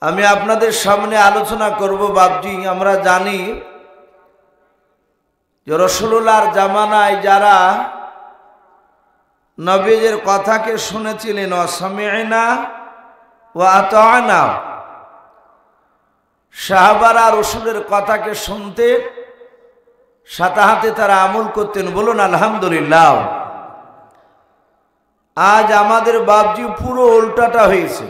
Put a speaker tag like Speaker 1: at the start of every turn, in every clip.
Speaker 1: আমি আপনাদের সামনে আলোচনা করব বাবজি। আমরা জানি যে রাসূলুল্লাহর জামানায় যারা নবীর কথাকে শুনেছিলেন, ওয়াসমি'না ওয়া আতা'না, সাহাবারা রাসূলের কথাকে শুনতে সাথে সাথে তারা আমল করতেন। বলুন আলহামদুলিল্লাহ। আজ আমাদের বাবজি পুরো উল্টাটা হয়েছে।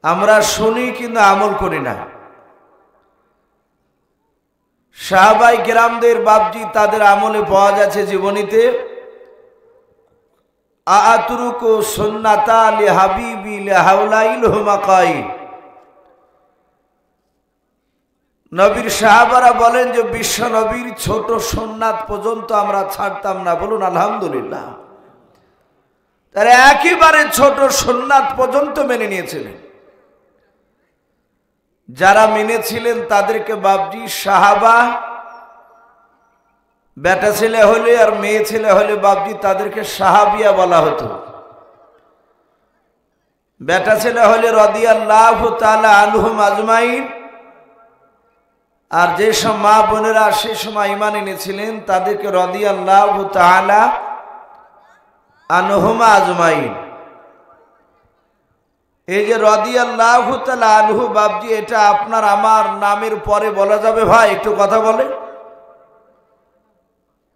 Speaker 1: আমরা শুনি কিন্তু আমল করি না। সাহাবাই কেরামদের বাবজি তাদের আমলে পাওয়া যাচ্ছে জীবনীতে, আতরুকু সুন্নাতা লিহাবিবি লিহাউলাইল হুমাকাই। নবীর সাহাবারা বলেন যে বিশ্ব নবীর ছোট সুন্নাত পর্যন্ত আমরা ছাড়তাম না। বলুন আলহামদুলিল্লাহ। তারা একেবারে ছোট সুন্নাত পর্যন্ত মেনে নিয়েছিলেন। যারা মেনেছিলেন তাদেরকে বাবজি সাহাবা, বেটা ছেলে হলে আর মেয়ে ছেলে হলে বাবজি তাদেরকে সাহাবিয়া বলা হতো। বেটা ছেলে হলে রাদিয়াল্লাহু তাআলা আনহুম আজমাইন, আর যেসব মা বোনেরা সে সময় ঈমান এনেছিলেন তাদেরকে রাদিয়াল্লাহু তাআলা আনহুম আজমাইন। এই যে রাদিয়াল্লাহু তাআলা আনহু বাবজি, এটা আপনার আমার নামের পরে বলা যাবে? ভাই একটু কথা বলে।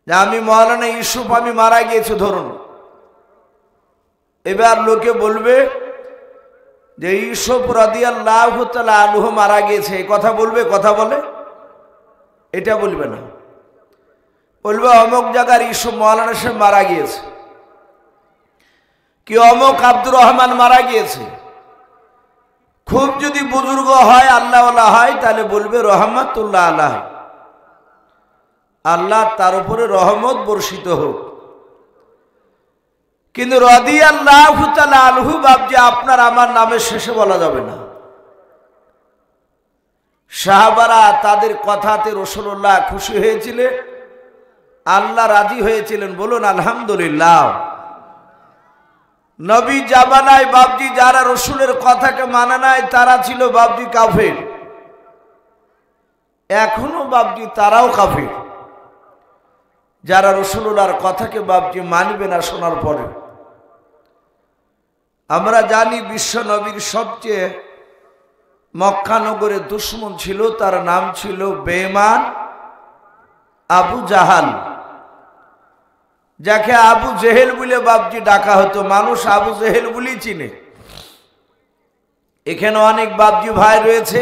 Speaker 1: যে আমি মাওলানা ইউসুফ, আমি মারা গিয়েছি ধরুন, এবার লোকে বলবে যে ইউসুফ রাদিয়াল্লাহু তাআলা আনহু মারা গিয়েছে, এই কথা বলবে? কথা বলে? এটা বলবে না। বলবে অমুক জায়গার ইউসুফ মাওলানা সাহেব মারা গিয়েছে, কি অমুক আব্দুর রহমান মারা গিয়েছে। খুব যদি বুজুর্গ হয়, আল্লাহওয়ালা হয়, তাহলে বলবে রহমাতুল্লাহ আলাইহি, আল্লাহ তার উপরে রহমত বর্ষিত হোক। কিন্তু রাদিয়াল্লাহু তাআলা আনহু বাবজি আপনার আমার নামের শেষে বলা যাবে না। সাহাবারা তাদের কথাতে রাসূলুল্লাহ খুশি হয়েছিলেন, আল্লাহ রাজি হয়েছিলেন। বলুন আলহামদুলিল্লাহ। নবী জামানায় বাবজি যারা রাসূলের কথাকে মানে নাই তারা ছিল বাবজি কাফের। এখনো বাবজি তারাও কাফের, যারা রাসূলুল্লাহর কথাকে বাবজি মানবে না শোনার পরে। আমরা জানি বিশ্ব নবীর সবচেয়ে মক্কা নগরে দুশমন ছিল, তার নাম ছিল বেঈমান আবু জাহাল, যাকে আবু জেহেল বলে বাবজি ডাকা হতো। মানুষ আবু জেহেল বলেই চিনে। এখানে অনেক বাবজি ভাই রয়েছে,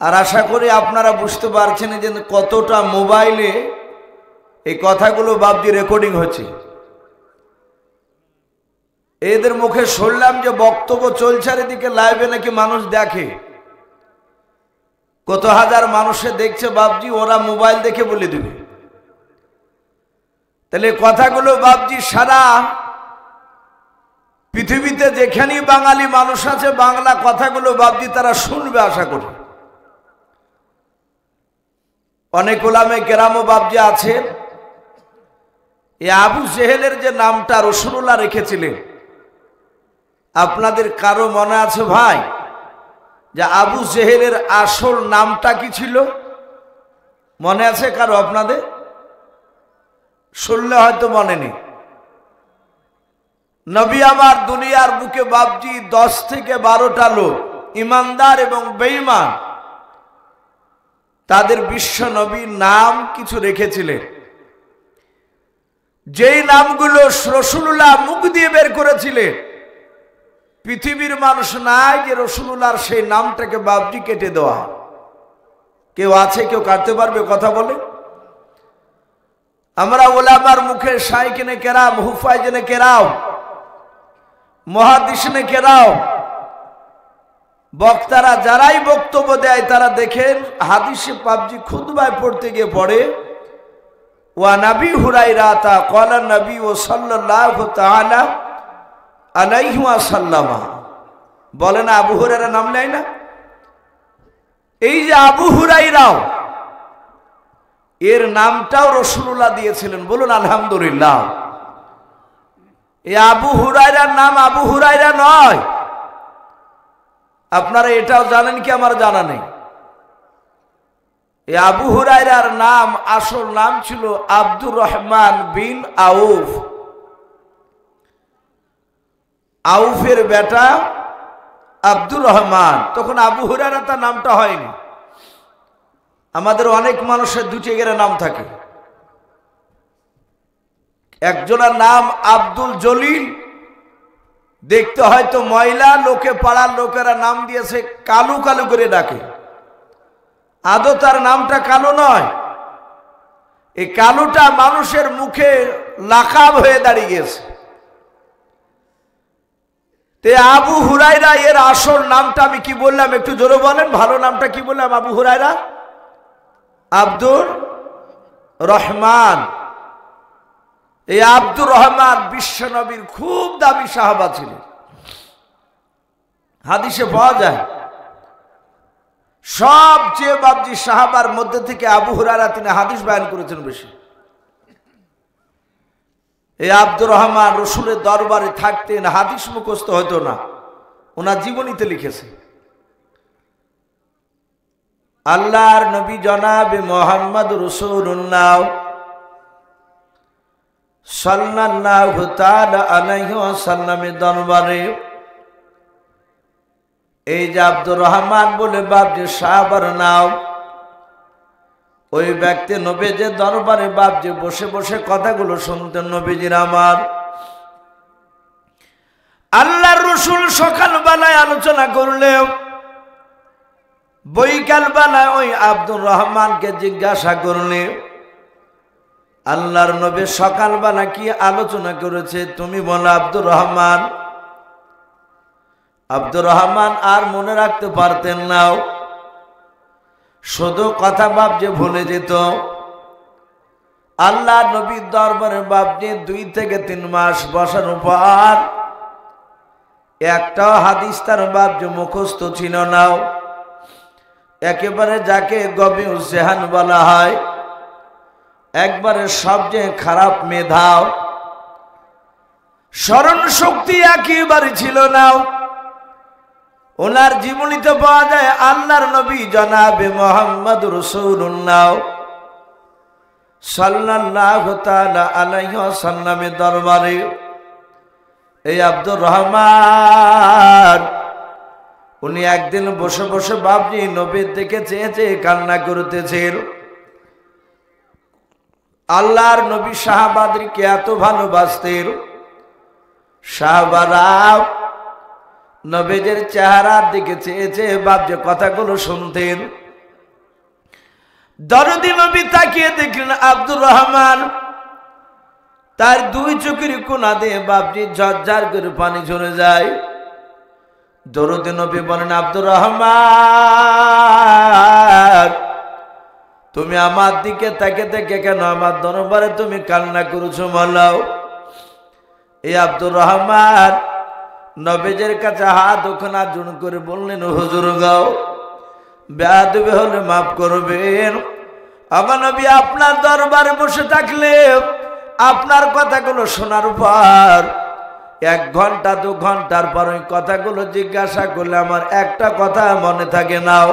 Speaker 1: আর আশা করি আপনারা বুঝতে পারছেন যে কতটা মোবাইলে এই কথাগুলো বাবজি রেকর্ডিং হচ্ছে। এদের মুখে শুনলাম যে বক্তব্য চলছে, আর এদিকে লাইভে নাকি মানুষ দেখে। কত হাজার মানুষে দেখছে বাবজি, ওরা মোবাইল দেখে বলে দেবে। তাহলে কথাগুলো বাবজি সারা পৃথিবীতে যেখানেই বাঙালি মানুষ আছে, বাংলা কথাগুলো বাবজি তারা শুনবে আশা করি। অনেক উলামায়ে কেরামও বাবজি আছেন। এই আবু জেহেলের যে নামটা রাসূলুল্লাহ রেখেছিলেন, আপনাদের কারো মনে আছে ভাই যে আবু জেহেলের আসল নামটা কি ছিল? মনে আছে কারো আপনাদের? শুনলে হয়তো মনে নেই। নবী আমার দুনিয়ার বুকে বাবজি 10 থেকে 12টা লোক, ইমানদার এবং বেঈমান, তাদের বিশ্ব নবীর নাম কিছু রেখেছিলেন। যেই নামগুলো রাসূলুল্লাহ মুখ দিয়ে বের করেছিলেন, পৃথিবীর মানুষ নাই যে রাসূলুল্লাহর সেই নামটাকে বাবজি কেটে দেওয়া। কেউ আছে? কেউ কাটতে পারবে? কথা বলে। আমরা ওলামার মুখে শাইখেনে কেরাম, হুফাইজনে কেরাম, মুহাদ্দিসিনে কেরাম, বক্তারা যারাই বক্তব্য দেয় তারা দেখেন হাদিসে বাবজি খুতবায় পড়তে গিয়ে পড়ে ওয়া নবী হুরায়রা তা ক্বালা নবী ও সাল্লাল্লাহু তাআলা আলাইহি ওয়াসাল্লাম। বলে না আবু হুরায়রা নাম নেয় না? এই যে আবু হুরায়রা, এর নামটাও রাসূলুল্লাহ দিয়েছিলেন। বলুন আলহামদুলিল্লাহ। এই আবু হুরায়রার নাম আবু হুরায়রা নয়, আপনারা এটাও জানেন কি আমার জানা নেই? এই আবু হুরায়রার নাম, আসল নাম ছিল আব্দুর রহমান বিন আউফ। আউফের বেটা আব্দুর রহমান। তখন আবু হুরায়রা তার নামটা হয়নি। আমাদের অনেক মানুষের দুটি করে নাম থাকে। একজনের নাম আব্দুল জলিল, দেখতে হয়তো ময়লা, লোকে পাড়ার লোকেরা নাম দিয়েছে কালু কালু করে ডাকে। আদৌ তার নামটা কালো নয়। এই কালুটা মানুষের মুখে লাকাব হয়ে দাঁড়িয়ে গেছে। তে আবু হুরায়রা এর আসল নামটা আমি কি বললাম একটু জোরে বলেন? ভালো নামটা কি বললাম? আবু হুরায়রা আব্দুর রহমান। এই আব্দুর রহমান বিশ্বনবীর খুব দামি সাহাবা ছিলেন। হাদিসে পাওয়া যায় সবচেয়ে বাবজি সাহাবার মধ্যে থেকে আবু হুরায়রা তিনি হাদিস বয়ান করেছেন বেশি। এই আব্দুর রহমান রসুলের দরবারে থাকতেন, হাদিস মুখস্থ হতো না, ওনার জীবনীতে লিখেছে। আল্লাহর নবী জনাবে মোহাম্মদ রাসূলুল্লাহ সাল্লাল্লাহু তাআলা আলাইহি ওয়াসাল্লামের দরবারে এই যে আব্দুর রহমান বলে বাপ যে সাহাবার নাম, ওই ব্যক্তি নবীজির দরবারে বাপ যে বসে বসে কথাগুলো শুনতেন। নবীজির আমার আল্লাহর রাসূল সকালবেলায় আলোচনা করলেও বৈকালবেলায় ওই আব্দুর রহমানকে জিজ্ঞাসা করলে আল্লাহর নবী সকালবেলা কি আলোচনা করেছে তুমি বলো। আব্দুর রহমান আর মনে রাখতে পারতেন না, শুধু কথা বাপ যে ভুলে যেত। আল্লাহ নবীর দরবারে বাপ যে 2 থেকে 3 মাস বসার পর একটাও হাদিস তার বাপ যে মুখস্থ ছিল না। একেবারে যাকে গবি জেহান বলা হয়, একবারে সবচেয়ে খারাপ মেধাও, স্মরণ শক্তি একেবারে ছিল না। ওনার জীবনীতে পাওয়া যায় আল্লাহর নবী জনাবে মোহাম্মদ রাসূলুল্লাহ সাল্লাল্লাহু তাআলা আলাইহি ওয়াসাল্লামের দরবারে এই আব্দুর রহমান উনি একদিন বসে বসে বাপজি নবীর দিকে চেয়ে চেয়ে কান্না করতেছেন। আল্লাহর নবী সাহাবাদেরকে এত ভালোবাসতেন, সাহাবারা নবীজির চেহারার দিকে চেয়ে চেয়ে বাপ যে কথাগুলো শুনতেন। দরদি নবী তাকিয়ে দেখলেন আব্দুর রহমান, তার 2 চোখের কোনা দিয়ে বাপজি ঝরঝর করে পানি ঝরে যায়। দরদি নবী বলেন আব্দুর রহমান তুমি আমার দিকে তাকিয়ে কেন আমার দরবারে তুমি কান্না করেছো বলো। এই আব্দুর রহমান নবীজির কাছে হাত ওখানা জুন করে বললেন হুজুর গাও বেয়াদবি হলে মাফ করবেন। আমার নবী আপনার দরবারে বসে থাকলে আপনার কথাগুলো শোনার পর 1 ঘন্টা 2 ঘন্টার পর ওই কথাগুলো জিজ্ঞাসা করলে আমার একটা কথা মনে থাকে নাও।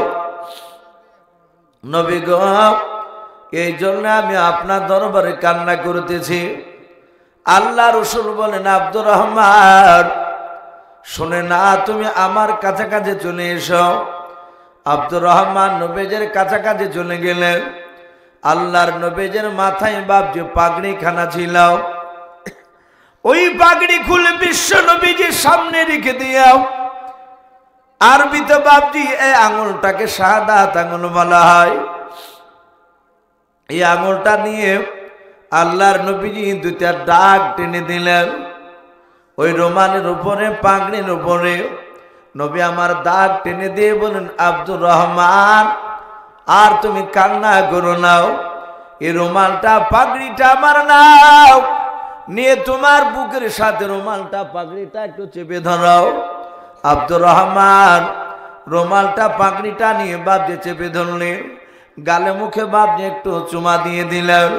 Speaker 1: নবী গো এই জন্য আমি আপনার দরবারে কান্না করতেছি। আল্লাহ রাসূল বলেন আব্দুর রহমান শুনে না, তুমি আমার কাছাকাছি চলে এসো। আব্দুর রহমান নবীজির কাছাকাছি চলে গেলেন। আল্লাহর নবীজির মাথায় বাপ যে পাগড়ি খানা ছিল, ওই পাগড়ি খুলে বিশ্ব নবীজির সামনে রেখে দিয়াও। আরবিতে বাপজি এই আঙুলটাকে শাহাদাত আঙুল বলা হয়। এই আঙুলটা নিয়ে আল্লাহর নবীজি 2টা দাগ টেনে দিলেন। ওই রুমালের উপরে পাগড়ির উপরে নবী আমার দাগ টেনে দিয়ে বলেন আব্দুর রহমান আর তুমি কান্না করো নাও, এই রুমালটা পাগড়িটা আমার নাও, নিয়ে তোমার বুকের সাথে রুমালটা পাগড়িটা একটু চেপে ধরাও। আব্দুর রহমান রুমালটা পাগড়িটা নিয়ে বাপজি চেপে ধরলেন, গালে মুখে বাপজি একটু চুমা দিয়ে দিলেন।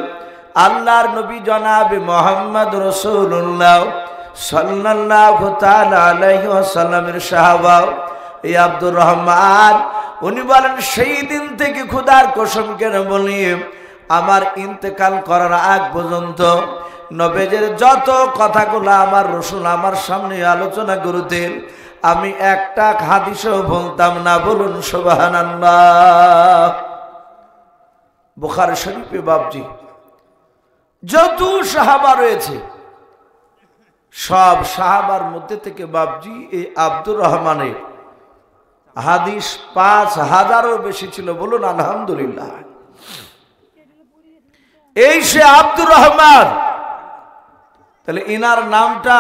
Speaker 1: আল্লাহর নবী জনাবে মোহাম্মদ রাসূলুল্লাহ সাল্লাল্লাহু তাআলা আলাইহি ওয়াসাল্লামের সাহাবা এই আব্দুর রহমান উনি বলেন সেই দিন থেকে খোদার কসম করে বলি আমার ইন্তেকাল করার আগ পর্যন্ত নবীজির যত কথাগুলো আমার রাসূল আমার সামনে আলোচনা করতেন আমি একটা হাদিসও বলতাম না। বলুন সুবহানাল্লাহ। বুখারী শরীফে বাবজি যত সাহাবা রয়েছে সব সাহাবার মধ্যে থেকে বাবজি এই আব্দুর রহমানের হাদিস ৫,০০০-এরও বেশি ছিল। বলুন আলহামদুলিল্লাহ। এই সে আব্দুর রহমান। তাহলে ইনার নামটা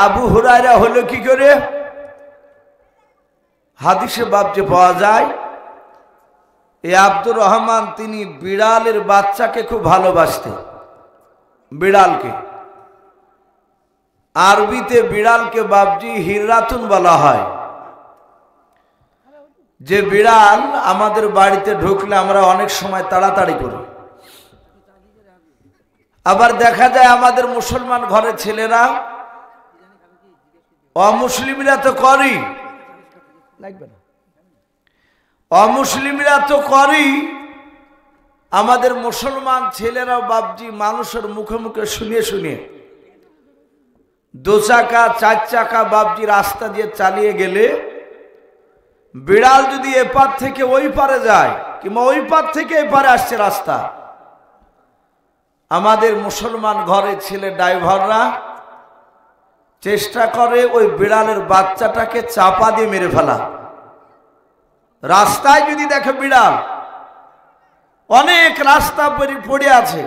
Speaker 1: আবু হুরায়রা হলো কি করে? হাদিসে বাবজি পাওয়া যায় এই আব্দুর রহমান তিনি বিড়ালের বাচ্চাকে খুব ভালোবাসতেন। বিড়ালকে আরবিতে বিড়ালকে বাবজি হিররাতুন বলা হয়। যে বিড়াল আমাদের বাড়িতে ঢুকলে আমরা অনেক সময় তাড়াতাড়ি করি, আবার দেখা যায় আমাদের মুসলমান ঘরের ছেলেরা অমুসলিমরা তো করি লাগবে না, অমুসলিমরা তো করি, আমাদের মুসলমান ছেলেরা বাবজি মানুষের মুখে মুখে শুনিয়ে শুনিয়ে 2 চাকা 4 চাকা বাবজি রাস্তা দিয়ে চালিয়ে গেলে বিড়াল যদি এপার থেকে ওই পারে যায় কিংবা ওই পার থেকে এপারে আসছে রাস্তা, আমাদের মুসলমান ঘরে ছেলে ড্রাইভাররা চেষ্টা করে ওই বিড়ালের বাচ্চাটাকে চাপা দিয়ে মেরে ফেলা। রাস্তায় যদি দেখে বিড়াল, অনেক রাস্তা পড়ে আছে,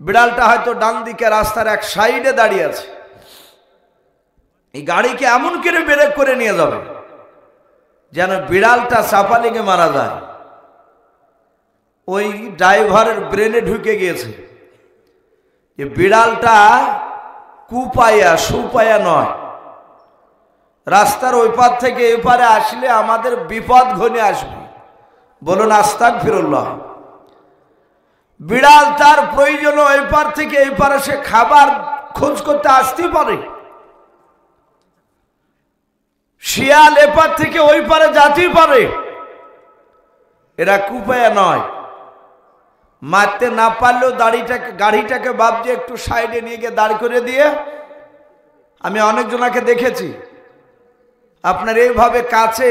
Speaker 1: বিড়ালটা হয়তো ডান দিকে রাস্তার এক সাইডে দাঁড়িয়ে আছে, এই গাড়িকে এমন করে ব্রেক করে নিয়ে যাবে যেন বিড়ালটা চাপা লেগে মারা যায়। ওই ড্রাইভারের ব্রেনে ঢুকে গিয়েছে যে বিড়ালটা কুপায়া সুপায়া নয়, রাস্তার ওই পার থেকে এপারে আসলে আমাদের বিপদ ঘনিয়ে আসবে। বলুন আস্তাগফিরুল্লাহ। বিড়াল তার প্রয়োজন ওই পার থেকে এই পারে সে খাবার খোঁজ করতে আসতে পারে, শিয়াল এপার থেকে ওই পারে যেতেই পারে, এরা কুপায়া নয়। মারতে না পারলেও গাড়িটাকে ভাবছে একটু সাইডে নিয়ে গিয়ে দাঁড় করে দিয়ে, আমি অনেকজনাকে দেখেছি আপনার এইভাবে কাছে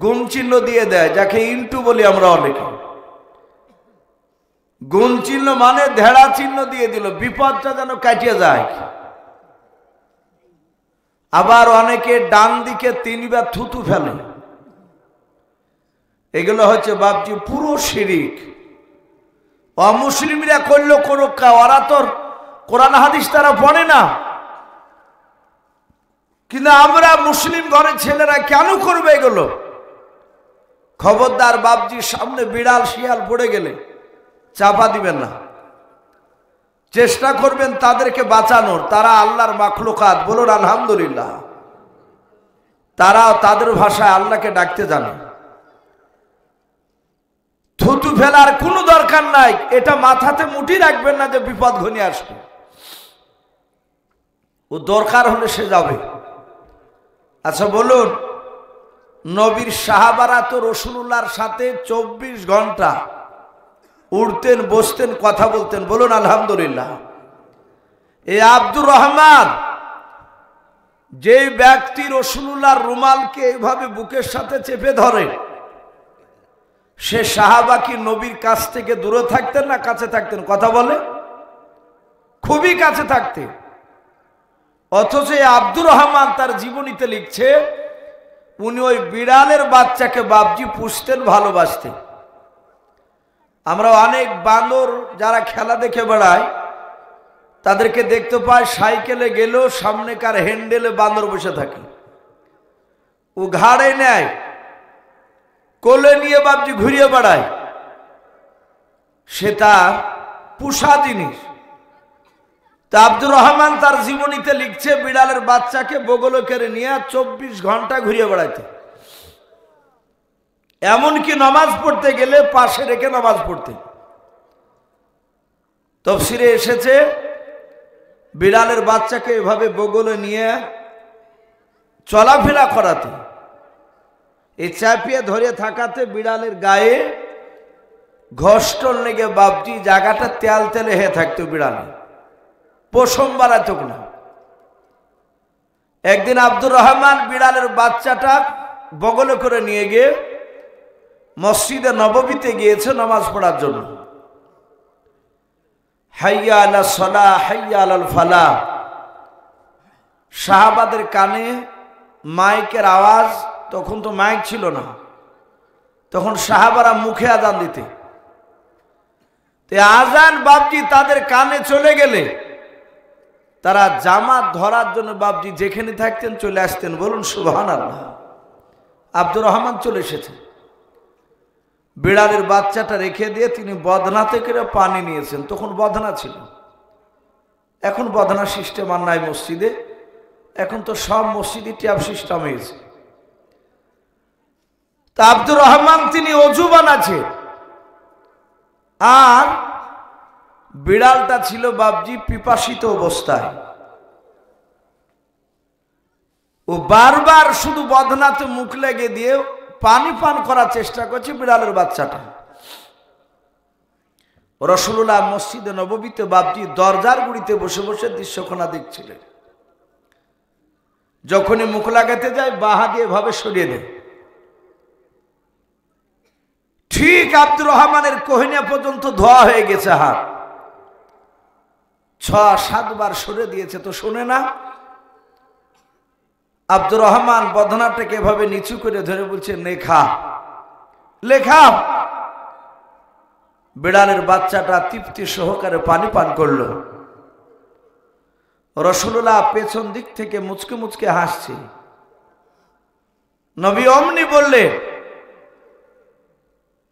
Speaker 1: গুণ চিহ্ন দিয়ে দেয়, যাকে ইন্টু বলি আমরা অনেকে। গুণ চিহ্ন মানে ধেড়া চিহ্ন দিয়ে দিল, বিপদটা যেন কাটিয়ে যায়। আবার অনেকে ডান দিকে 3 বার থুতু ফেলে, এগুলো হচ্ছে বাবজি পুরো শিরিক। অমুসলিমরা করলো কোনো, ওরা তোর কোরআন হাদিস তারা পড়ে না, কিন্তু আমরা মুসলিম ঘরের ছেলেরা কেন করবে এগুলো? খবরদার বাবজি, সামনে বিড়াল শিয়াল পড়ে গেলে চাপা দিবেন না, চেষ্টা করবেন তাদেরকে বাঁচানোর। তারা আল্লাহর মাখলুকাত। বলুন আলহামদুলিল্লাহ। তারা তাদের ভাষায় আল্লাহকে ডাকতে জানে। থুতু ফেলার কোনো দরকার নাই, এটা মাথাতে মুঠি রাখবেন না যে বিপদ ঘনিয়ে আসবে। ও দরকার হলে সে যাবে। আচ্ছা বলুন, নবীর সাহাবারা তো রাসূলুল্লাহর সাথে 24 ঘন্টা উঠতেন, বসতেন, কথা বলতেন। বলুন আলহামদুলিল্লাহ। এই আব্দুর রহমান, যে ব্যক্তি রাসূলুল্লাহর রুমালকে এইভাবে বুকের সাথে চেপে ধরে, সে সাহাবা কি নবীর কাছ থেকে দূরে থাকতেন না কাছে থাকতেন? কথা বলে, খুবই কাছে থাকতেন। অথচ আব্দুর রহমান তার জীবনীতে লিখছে উনি ওই বিড়ালের বাচ্চাকে বাবজি পুষতেন, ভালোবাসতেন। আমরা অনেক বান্দর যারা খেলা দেখে বেড়ায় তাদেরকে দেখতে পাই, সাইকেলে গেলেও সামনেকার হ্যান্ডেলে বান্দর বসে থাকে, ও ঘাড়ে নেয়, কোলে নিয়ে বাবজি ঘুরিয়ে বেড়ায়, সেটা পুষা জিনিস। তা আব্দুর রহমান তার জীবনীতে লিখছে বিড়ালের বাচ্চাকে বগলে করে নিয়ে 24 ঘন্টা ঘুরিয়ে বেড়াইতে, এমনকি নামাজ পড়তে গেলে পাশে রেখে নামাজ পড়তে। তাফসীরে এসেছে বিড়ালের বাচ্চাকে এভাবে বগলে নিয়ে চলাফেরা করাতে, এই চাপিয়ে ধরে থাকাতে বিড়ালের গায়ে ঘষ্টন লেগে বাপজি জায়গাটা তেল তেলে হয়ে থাকতো, বিড়ালে পশম বাড়াত না। একদিন আব্দুর রহমান বিড়ালের বাচ্চাটা বগলে করে নিয়ে গিয়ে মসজিদে নববীতে গিয়েছে নামাজ পড়ার জন্য। হাইয়া আলা সালাহ হাইয়া আলাল ফালাহ, সাহাবাদের কানে মাইকের আওয়াজ, তখন তো মাইক ছিল না, তখন সাহাবারা মুখে আজান দিতে, আজান বাপজি তাদের কানে চলে গেলে তারা জামাত ধরার জন্য বাপজি যেখানে থাকতেন চলে আসতেন। বলুন সুবহানাল্লাহ। আব্দুর রহমান চলে এসেছেন, বিড়ালের বাচ্চাটা রেখে দিয়ে তিনি বদনা থেকে পানি নিয়েছেন। তখন বদনা ছিল, এখন বদনা সিস্টেম আর নাই মসজিদে, এখন তো সব মসজিদে ট্যাপ সিস্টেম হয়েছে। তা আব্দুর রহমান তিনি অজু বানাচ্ছে, আর বিড়ালটা ছিল বাপজি পিপাসিত অবস্থায়। ও বারবার শুধু বদনাতে মুখ লেগে দিয়ে পানি পান করার চেষ্টা করছে বিড়ালের বাচ্চাটা। রাসূলুল্লাহ মসজিদে নববীতে বাপজি দরজার গুড়িতে বসে বসে দৃশ্যখানা দেখছিলেন। যখনই মুখ লাগাতে যায় বাহা দিয়ে ভাবে সরিয়ে দেয়। ঠিক আব্দুর রহমানের কোহিনা পর্যন্ত ধোয়া হয়ে গেছে হাত, 6-7 বার সরে দিয়েছে, তো শোনে না। আব্দুর রহমান বদনাটাকে এভাবে নিচু করে ধরে বলছে লেখা লেখা। বিড়ালের বাচ্চাটা তৃপ্তি সহকারে পানি পান করলো। রাসূলুল্লাহ পেছন দিক থেকে মুচকে মুচকে হাসছে। নবী অমনি বললে,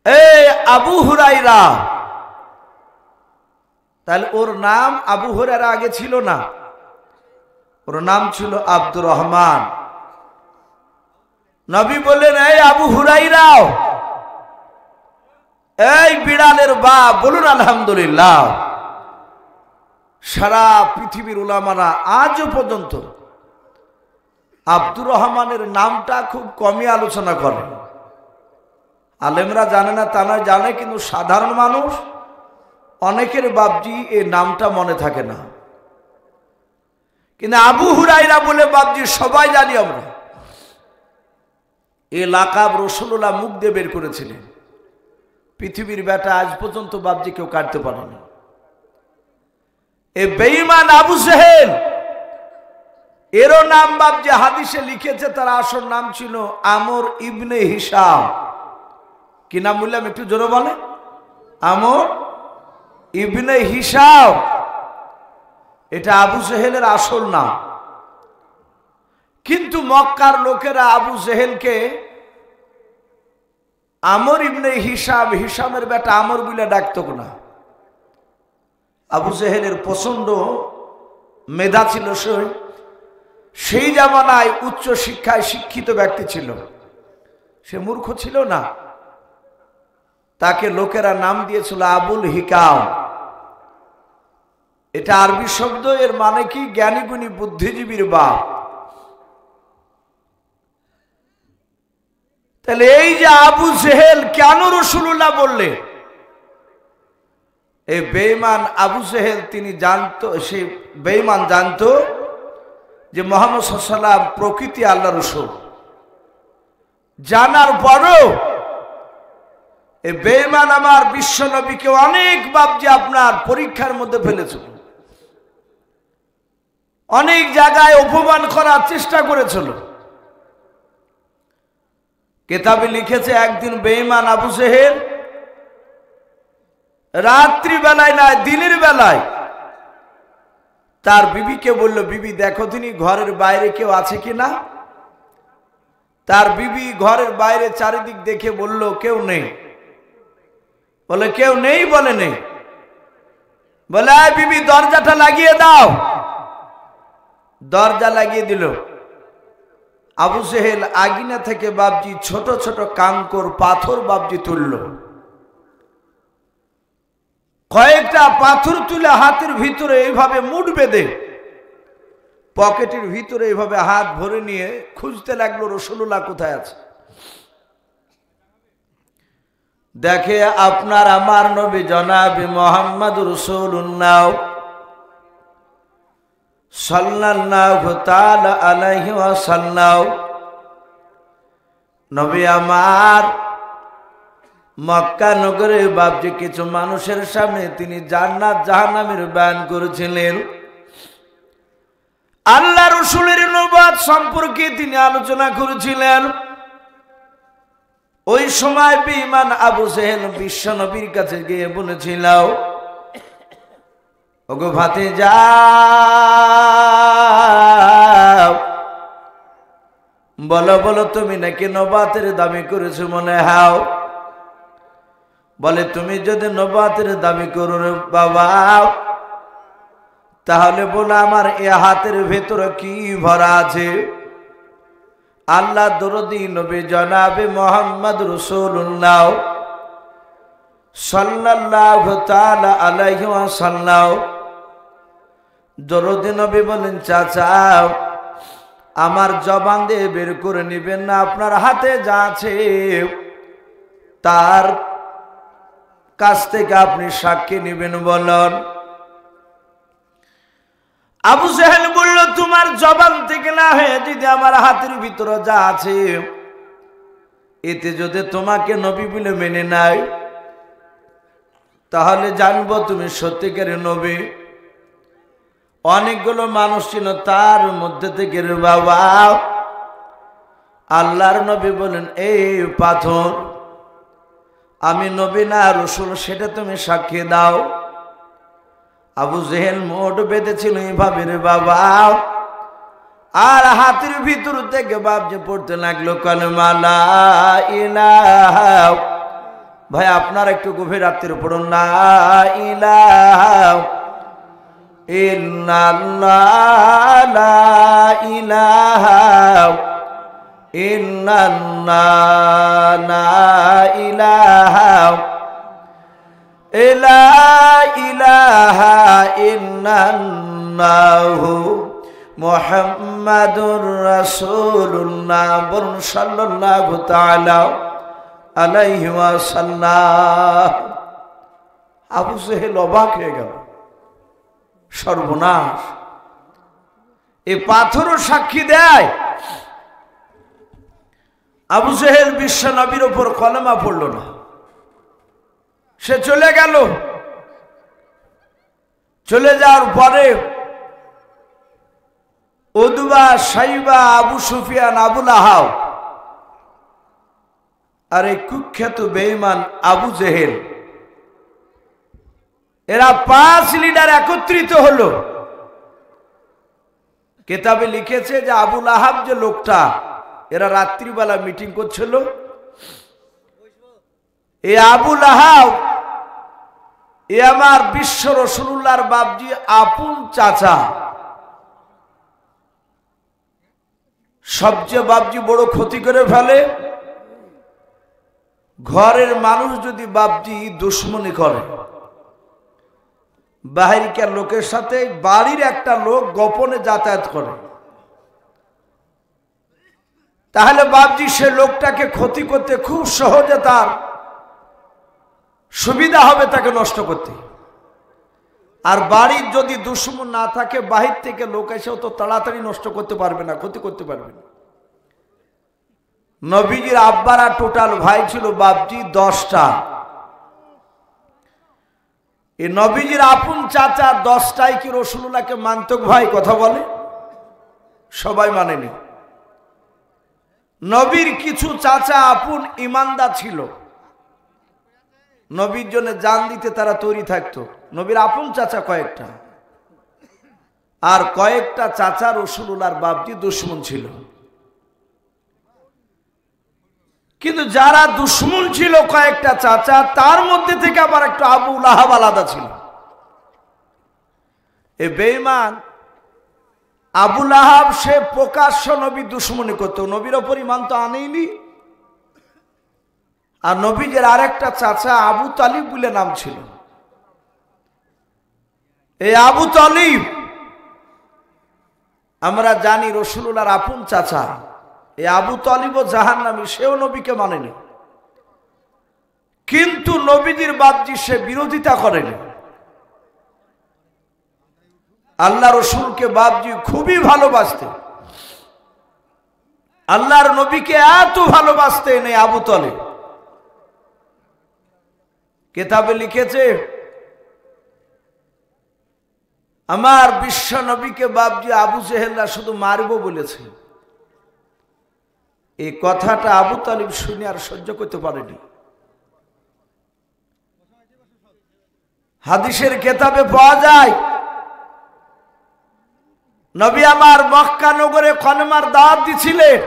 Speaker 1: এই আবু হুরাইরা। তাহলে ওর নাম আবু হুরায়রা আগে ছিল না, ওর নাম ছিল আব্দুর রহমান। নবী বললেন, এই আবু হুরাইরা, এই বিড়ালের বাপ, বলুন আলহামদুলিল্লাহ। সারা পৃথিবীর উলামারা আজও পর্যন্ত আব্দুর রহমানের নামটা খুব কমই আলোচনা করে। আলেমরা জানে না তা নয়, জানে, কিন্তু সাধারণ মানুষ অনেকের বাপজি এই নামটা মনে থাকে না। কিন্তু আবু হুরাইরা বলে বাপজি সবাই জানি আমরা। এই লাকাব রাসূলুল্লাহ মুখ দিয়ে বের করেছিলেন। পৃথিবীর বেটা আজ পর্যন্ত বাপজি কেউ কাটতে পারেনি। এই বেঈমান আবু জেহেল, এরও নাম বাপজি হাদিসে লিখেছে, তার আসল নাম ছিল আমর ইবনে হিশাম। কি নাম বললাম একটু জোরে বলে? আমর ইবনে হিশাম। এটা আবু জেহেলের আসল নাম। কিন্তু মক্কার লোকেরা আবু জেহেলকে আমর ইবনে হিশাম, হিশামের বেটা আমর বলে ডাকত না। আবু জেহেলের প্রচন্ড মেধা ছিল, সেই জামানায় উচ্চ শিক্ষায় শিক্ষিত ব্যক্তি ছিল, সে মূর্খ ছিল না। তাকে লোকেরা নাম দিয়েছিল আবুল হিকাম। এটা আরবি শব্দ, এর মানে কি? জ্ঞানী গুণী বুদ্ধিজীবীর বাপ। তাহলে এই যে আবু জেহেল কেন রাসূলুল্লাহ বললে? এই বেঈমান আবু জেহেল তিনি জানতো, সে বেঈমান জানতো যে মুহাম্মদ সাল্লাল্লাহু আলাইহি ওয়াসাল্লাম প্রকৃতি আল্লাহর রাসূল। জানার পরও এই বেঈমান আমার বিশ্ব নবীকে অনেক বাপজি আপনার পরীক্ষার মধ্যে ফেলেছিল, অনেক জায়গায় অপমান করার চেষ্টা করেছিল। কিতাবে লিখেছে একদিন বেঈমান আবু জেহেল রাত্রি বেলায় নয়, দিনের বেলায় তার বিবিকে বলল, বিবি দেখো তিনি ঘরের বাইরে কেউ আছে কিনা। তার বিবি ঘরের বাইরে চারিদিক দেখে বলল কেউ নেই। বলে কেউ নেই? বলে নেই। বলে বিবি দরজাটা লাগিয়ে দাও। দরজা লাগিয়ে দিল। আবু জেহেল আগুনে থেকে বাপজি ছোট ছোট কাঙ্কর পাথর বাপজি তুলল। কয়েকটা পাথর তুলে হাতের ভিতরে এইভাবে মুঠ বেঁধে পকেটের ভিতরে এভাবে হাত ভরে নিয়ে খুঁজতে লাগলো রাসূলুল্লাহ কোথায় আছে। দেখে আপনার আমার নবী জনাবে মুহাম্মদুর রাসূলুল্লাহ সাল্লাল্লাহু তাআলা আলাইহি ওয়াসাল্লাম, নবী আমার মক্কা নগরে বাপজি কিছু মানুষের সামনে তিনি জান্নাত জাহান্নামের বয়ান করেছিলেন। আল্লাহ রাসূলের নবুয়ত সম্পর্কে তিনি আলোচনা করেছিলেন। ওই সময় বেঈমান আবু জেহেল বিশ্ব নবীর কাছে গিয়ে বলেছিল, ওগো ভাতিজা, বলো বলো তুমি নাকি নবুয়তের দাবি করেছো মনে হয়? বলে তুমি যদি নবুয়তের দাবি করো বাবা, তাহলে বলো আমার এ হাতের ভেতরে কি ভরা আছে? আল্লাহ দরদি নবী জনাবে মুহাম্মদ রাসূলুল্লাহ সাল্লাল্লাহু তাআলা আলাইহি ওয়াসাল্লাম দরদি নবী বলেন, চাচা আমার জবান দিয়ে বের করে নেবেন না, আপনার হাতে যা আছে তার কাছ থেকে আপনি সাক্ষী নেবেন বলেন। আবু জেহেল বলল, তোমার জবান থেকে না হয়ে যদি আমার হাতের ভিতরে যা আছে এতে যদি তোমাকে নবী বলে মেনে নাই, তাহলে জানবো তুমি সত্যিকারের নবী। অনেকগুলো মানুষ ছিল, তার মধ্যে থেকে বাবা আল্লাহর নবী বলেন, এই পাথর আমি নবী না রাসূল সেটা তুমি সাক্ষী দাও। আবু জেহেল মোট বেঁধেছিল এইভাবে রে বাবা, আর হাতের ভিতর থেকে বাপ যে পড়তে লাগলো কালেমা লা ইলাহা। ভাই আপনার একটু গভীর রাত্রির পড়ুন, লা ইলাহা ইল্লাল্লাহ, লা ইলাহা ইল্লাল্লাহ, লা ইলাহা লা ইলাহা ইল্লাল্লাহু মুহাম্মাদুর রাসূলুল্লাহ, বলুন সাল্লাল্লাহু তাআলা আলাইহি ওয়াসাল্লাম। আবু জেহেল অবাক হয়ে গেল, সর্বনাশ, এই পাথরও সাক্ষী দেয়। আবু জেহেল বিশ্ব নবীর উপর কলেমা পড়ল না, সে চলে গেল। চলে যাওয়ার পরে উদবা, সাইবা, আবু সুফিয়ান, আবুল আহাব আর এই কুখ্যাত বেঈমান আবু জেহেল, এরা 5 লিডার একত্রিত হলো। কিতাবে লিখেছে যে আবুল আহাব যে লোকটা, এরা রাত্রিবেলা মিটিং করছিল। এই আবুল আহাব এ আমার বিশ্ব রাসূলুল্লাহর বাপজি আপন চাচা। সবচেয়ে বাপজি বড় ক্ষতি করে ফেলে, ঘরের মানুষ যদি বাপজি দুশ্মনী করে, বাহিরকার লোকের সাথে বাড়ির একটা লোক গোপনে যাতায়াত করে, তাহলে বাপজি সে লোকটাকে ক্ষতি করতে খুব সহজে তার সুবিধা হবে তাকে নষ্ট করতে। আর বাড়ির যদি দুশ্মন না থাকে, বাহির থেকে লোক এসেও তো তাড়াতাড়ি নষ্ট করতে পারবে না, ক্ষতি করতে পারবে না। নবীজির আব্বারা টোটাল ভাই ছিল বাপজি 10টা। এই নবীজির আপন চাচা 10টাই কি রাসূলুল্লাহকে মানত ভাই? কথা বলে, সবাই মানেনি। নবীর কিছু চাচা আপন ইমানদার ছিল, নবীর জন্য জান দিতে তারা তৈরি থাকতো। নবীর আপন চাচা কয়েকটা, আর কয়েকটা চাচা রাসূলুল্লাহর বাপজি দুশমন ছিল। কিন্তু যারা দুশমন ছিল কয়েকটা চাচা, তার মধ্যে থেকে আবার একটা আবু লাহাব আলাদা ছিল। এই বেঈমান আবু লাহাব সে প্রকাশ্য নবী দুশমনী করত, নবীর ওপর ঈমান তো আনেইনি। আর নবীজের আরেকটা চাচা আবু তালিব বলে নাম ছিল। এই আবু তালিব আমরা জানি রাসূলুল্লাহর আপন চাচা এই আবু তালিব জাহান্নামী, সেও নবীকে মানেনি, কিন্তু নবীজির বাপজি সে বিরোধিতা করেনি। আল্লাহ রসুলকে বাপজি খুবই ভালোবাসতেন, আল্লাহর নবীকে এত ভালোবাসতেন এই আবু তালিব। কিতাবে লিখেছে আমার বিশ্ব নবীকে বাপজি আবু জেহেলরা শুধু মারব বলেছে। এই কথাটা আবু তালিব শুনে আর সহ্য করতে পারেনি। হাদিসের কিতাবে পাওয়া যায় নবী আমার মক্কা নগরে কলেমার দাওয়াত দিছিলেন,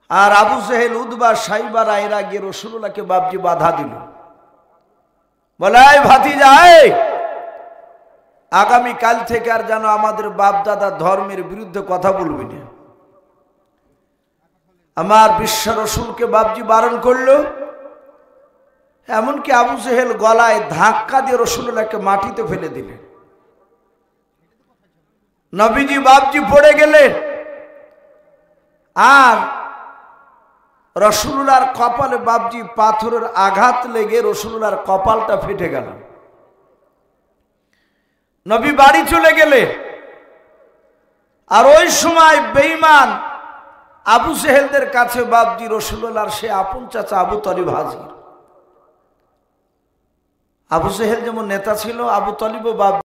Speaker 1: আর আবু জেহেল, উতবা, সাইবারা এরা গিয়ে রাসূলুল্লাহকে বাপজি বাধা দিল, বলে এই ভাতিজা, আগামী কাল থেকে আর যেন আমাদের বাপ দাদা ধর্মের বিরুদ্ধে কথা বলবি না। আমার বিশ্ব রসুলকে বাপজি বারণ করলো। এমনকি আবু জেহেল গলায় ধাক্কা দিয়ে রাসূলুল্লাহকে মাটিতে ফেলে দিলেন। নবীজি বাপজি পড়ে গেলেন, আর রাসূলুল্লাহর কপালে বাপজি পাথরের আঘাত লেগে রাসূলুল্লাহর কপালটা ফেটে গেল। নবী বাড়ি চলে গেলে, আর ওই সময় বেঈমান আবু জেহেলদের কাছে বাপজি রাসূলুল্লাহর সে আপন চাচা আবু তালিব হাজির। আবু জেহেল যেমন নেতা ছিল, আবু তালিবও বাপ